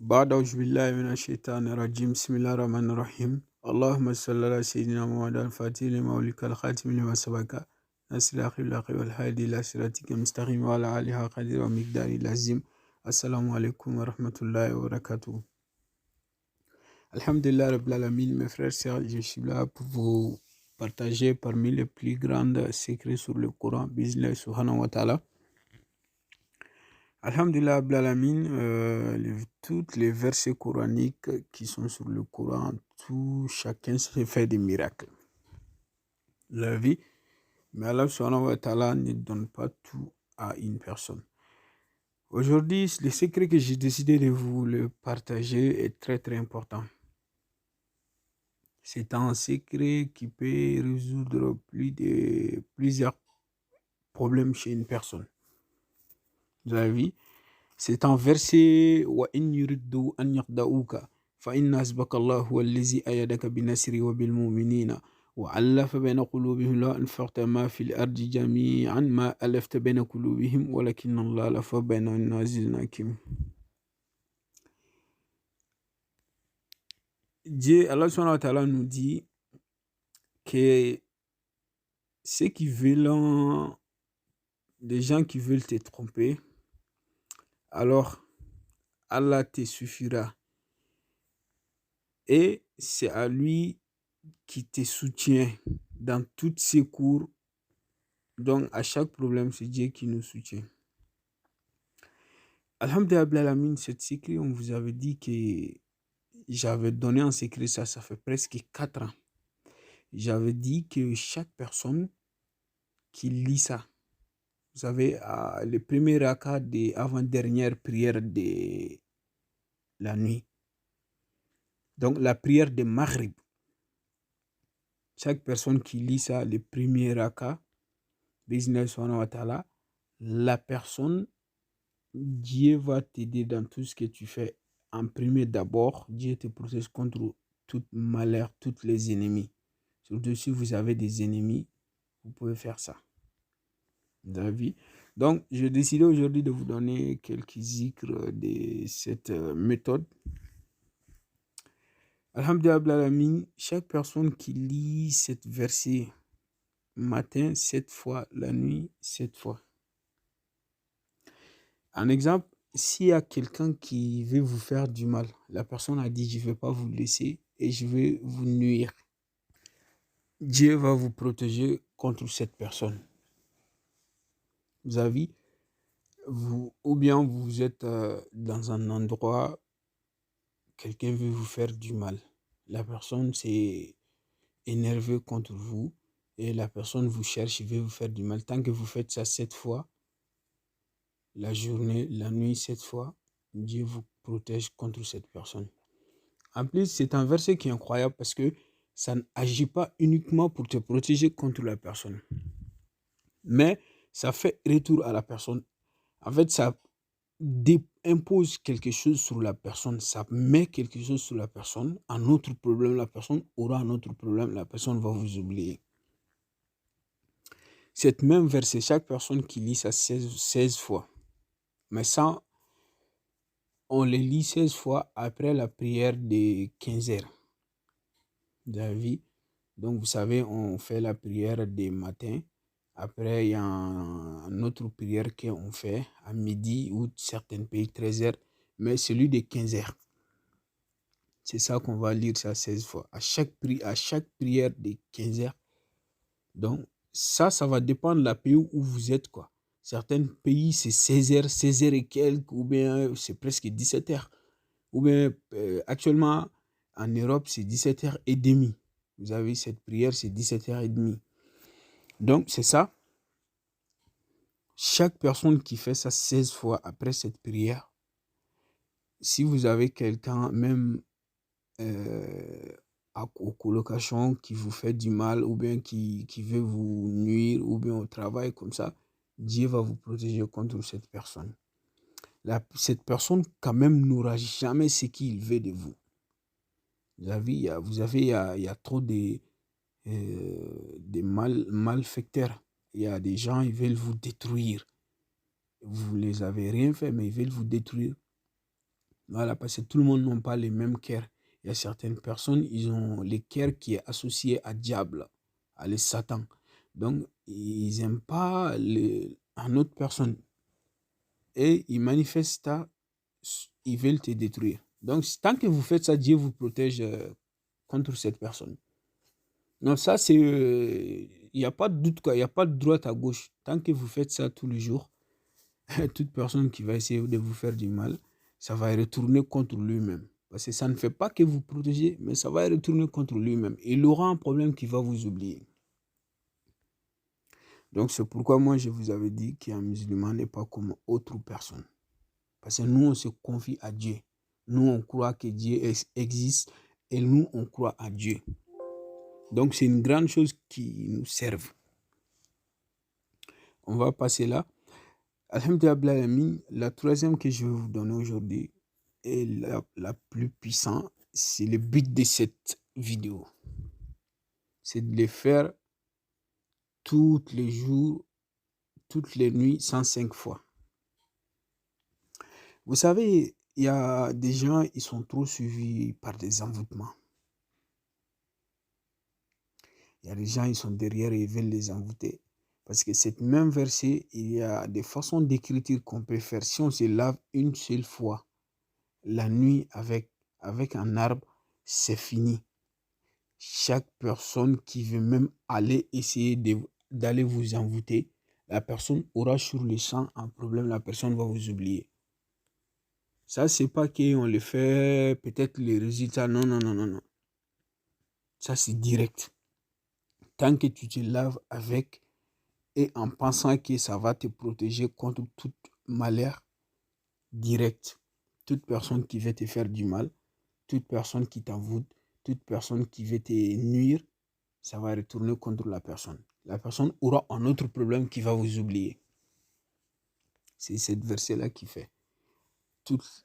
بعد أعوذ بالله من الشيطان الرجيم بسم الله الرحمن الرحيم اللهم صل على سيدنا محمد الفاتح لما أغلق الخاتم لما سبق ناصر الحق بالحق والهادي إلى صراطك المستقيم وعلى آله حق قدره ومقداره العظيم. السلام عليكم ورحمة الله وبركاته. Alhamdulillah Rabbil Alamin, mes frères et sœurs, je suis là pour vous partager parmi les plus grands secrets sur le Coran, Bismillah subhanahu wa ta'ala. Alhamdulillah Rabbil Alamin, toutes les versets coraniques qui sont sur le Coran, chacun se fait des miracles. La vie, mais Allah subhanahu wa ta'ala ne donne pas tout à une personne. Aujourd'hui, le secret que j'ai décidé de vous le partager est très très important. C'est un secret qui peut résoudre plusieurs problèmes chez une personne. Vous avez vu? C'est un verset wa in yuriddu an yaqda'uka fa inna hasbaka Allah huwa allazi ayyadaka bi nasri wa bil mu'minina wa allafa bayna qulubihim la anfaqta ma fil ardi jami'an ma alafta bayna qulubihim walakinna Allah alafa bainahum azizun hakim. Dieu, Allah subhanahu wa ta'ala nous dit que ceux qui veulent, des gens qui veulent te tromper, alors Allah te suffira. Et c'est à lui qui te soutient dans toutes ses cours. Donc, à chaque problème, c'est Dieu qui nous soutient. Alhamdulillah, cette secret, on vous avait dit que j'avais donné un secret, ça fait presque 4 ans. J'avais dit que chaque personne qui lit ça, vous savez, le premier raka de avant-dernière prière de la nuit, donc la prière de Maghrib, chaque personne qui lit ça, le premier raka, Bismillah subhanahu wa ta'ala, la personne, Dieu va t'aider dans tout ce que tu fais. En premier d'abord, Dieu te protège contre tout malheur, tous les ennemis. Surtout si vous avez des ennemis, vous pouvez faire ça. Vous avez vu? Donc, j'ai décidé aujourd'hui de vous donner quelques zikrs de cette méthode. Alhamdulillah, chaque personne qui lit cette verset matin 7 fois, la nuit 7 fois. Un exemple, s'il y a quelqu'un qui veut vous faire du mal, la personne a dit je ne vais pas vous laisser et je vais vous nuire. Dieu va vous protéger contre cette personne. Vous avez ou bien vous êtes dans un endroit, quelqu'un veut vous faire du mal. La personne s'est énervée contre vous et la personne vous cherche, veut vous faire du mal. Tant que vous faites ça 7 fois, la journée, la nuit 7 fois, Dieu vous protège contre cette personne. En plus, c'est un verset qui est incroyable parce que ça n'agit pas uniquement pour te protéger contre la personne, mais ça fait retour à la personne. En fait, ça impose quelque chose sur la personne, ça met quelque chose sur la personne, un autre problème, la personne aura un autre problème, la personne va vous oublier. Cette même verset, chaque personne qui lit ça 16 fois, mais ça, on les lit 16 fois après la prière de 15 heures. Vous avez vu? Donc, vous savez, on fait la prière des matins. Après, il y a une autre prière qu'on fait à midi ou certains pays 13 heures. Mais celui de 15 heures, c'est ça qu'on va lire ça 16 fois. À chaque prière de 15 heures. Donc, ça va dépendre de la pays où vous êtes, quoi. Certains pays, c'est 16 heures et quelques, ou bien c'est presque 17 heures. Ou bien, actuellement, en Europe, c'est 17h30. Vous avez cette prière, c'est 17h30. Donc, c'est ça. Chaque personne qui fait ça 16 fois après cette prière, si vous avez quelqu'un, même aux colocations, qui vous fait du mal, ou bien qui veut vous nuire, ou bien au travail, comme ça, Dieu va vous protéger contre cette personne. Cette personne, quand même, n'aura jamais ce qu'il veut de vous. Vous avez, il y a trop de malfaiteurs. Il y a des gens, ils veulent vous détruire. Vous ne les avez rien fait, mais ils veulent vous détruire. Voilà, parce que tout le monde n'a pas les mêmes cœurs. Il y a certaines personnes, ils ont les cœurs qui est associé à diable, à les Satan. Donc, ils n'aiment pas une autre personne. Et ils manifestent ça, ils veulent te détruire. Donc, tant que vous faites ça, Dieu vous protège contre cette personne. Non, ça, c'est. Il n'y a pas de doute, quoi. Il n'y a pas de droite à gauche. Tant que vous faites ça tous les jours, toute personne qui va essayer de vous faire du mal, ça va retourner contre lui-même. Parce que ça ne fait pas que vous protégez, mais ça va retourner contre lui-même. Il aura un problème qui va vous oublier. Donc, c'est pourquoi moi, je vous avais dit qu'un musulman n'est pas comme autre personne. Parce que nous, on se confie à Dieu. Nous, on croit que Dieu existe et nous, on croit à Dieu. Donc, c'est une grande chose qui nous serve. On va passer là. Alhamdulillah, la troisième que je vais vous donner aujourd'hui est la plus puissante. C'est le but de cette vidéo. C'est de le faire tous les jours, toutes les nuits, 105 fois. Vous savez, il y a des gens, ils sont trop suivis par des envoûtements. Il y a des gens, ils sont derrière et ils veulent les envoûter. Parce que cette même verset, il y a des façons d'écriture qu'on peut faire. Si on se lave une seule fois, la nuit avec un arbre, c'est fini. Chaque personne qui veut même aller essayer d'aller vous envoûter, la personne aura sur le champ un problème, la personne va vous oublier. Ça, c'est pas qu'on le fait, peut-être les résultats, non, non, non, non, non. Ça, c'est direct. Tant que tu te laves avec et en pensant que ça va te protéger contre toute malheur, direct. Toute personne qui veut te faire du mal, toute personne qui t'envoûte, toute personne qui veut te nuire, ça va retourner contre la personne. La personne aura un autre problème qui va vous oublier. C'est cette verset-là qui fait. Toutes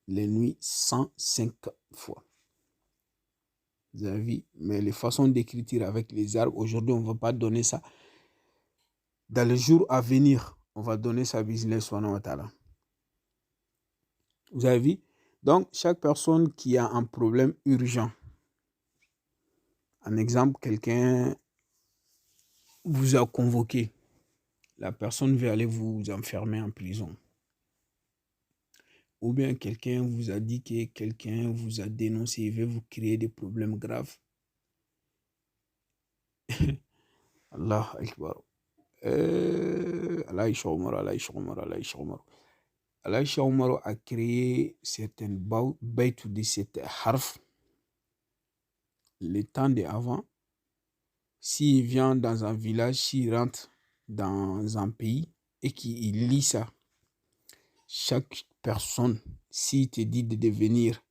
les nuits, 105 fois. Vous avez vu, mais les façons d'écriture avec les arbres, aujourd'hui, on ne va pas donner ça. Dans les jours à venir, on va donner ça à business. Vous avez vu? Donc, chaque personne qui a un problème urgent, un exemple, quelqu'un vous a convoqué, la personne veut aller vous enfermer en prison. Ou bien quelqu'un vous a dit que quelqu'un vous a dénoncé, il veut vous créer des problèmes graves. Allah Akbar. Allah Omar a créé certaines bêtes de cette harf le temps d'avant. S'il vient dans un village, s'il rentre dans un pays et qu'il lit ça, chaque personne, s'il te dit de devenir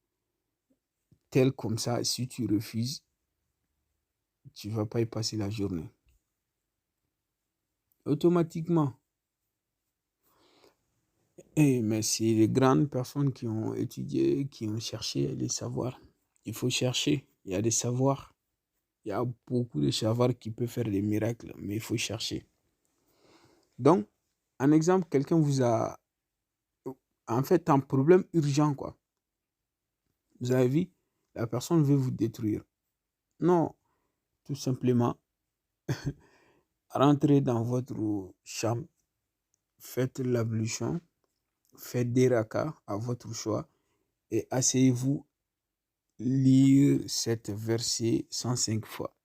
tel comme ça, si tu refuses, tu ne vas pas y passer la journée. Automatiquement. Mais c'est les grandes personnes qui ont étudié, qui ont cherché les savoirs. Il faut chercher. Il y a des savoirs. Il y a beaucoup de savoirs qui peuvent faire des miracles, mais il faut chercher. Donc, un exemple, quelqu'un vous a en fait un problème urgent, quoi. Vous avez vu, la personne veut vous détruire. Non, tout simplement, rentrez dans votre chambre, faites l'ablution, faites des rakas à votre choix et asseyez-vous lire cette verset 105 fois.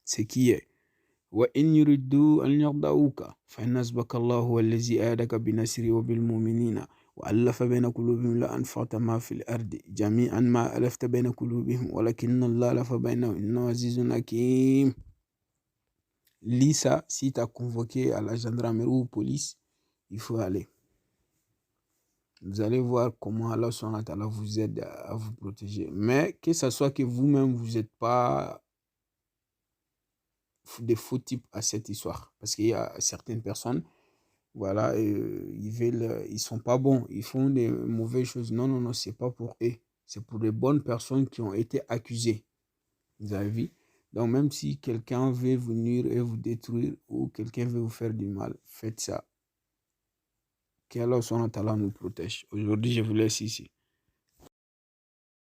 Ce qui est وإن يردوا أن يرضوك فإن حسبك الله هو الذي أيدك بنصره وبالمؤمنين وألف بين قلوبهم لأنفقت ما في الأرض جميعا ما ألفت بين قلوبهم ولكن الله ألف بينهم إنه عزيز حكيم. Lis ça, si tu as convoqué à la gendarmerie ou police, il faut aller. Vous allez voir comment Allah vous aide à vous protéger. Mais que ce soit que vous-même, vous n'êtes pas des faux types à cette histoire. Parce qu'il y a certaines personnes, voilà, ils sont pas bons, ils font des mauvaises choses. Non, non, non, c'est pas pour eux. C'est pour les bonnes personnes qui ont été accusées. Vous avez vu? Donc, même si quelqu'un veut vous nuire et vous détruire, ou quelqu'un veut vous faire du mal, faites ça. Que Allah nous protège. Aujourd'hui, je vous laisse ici.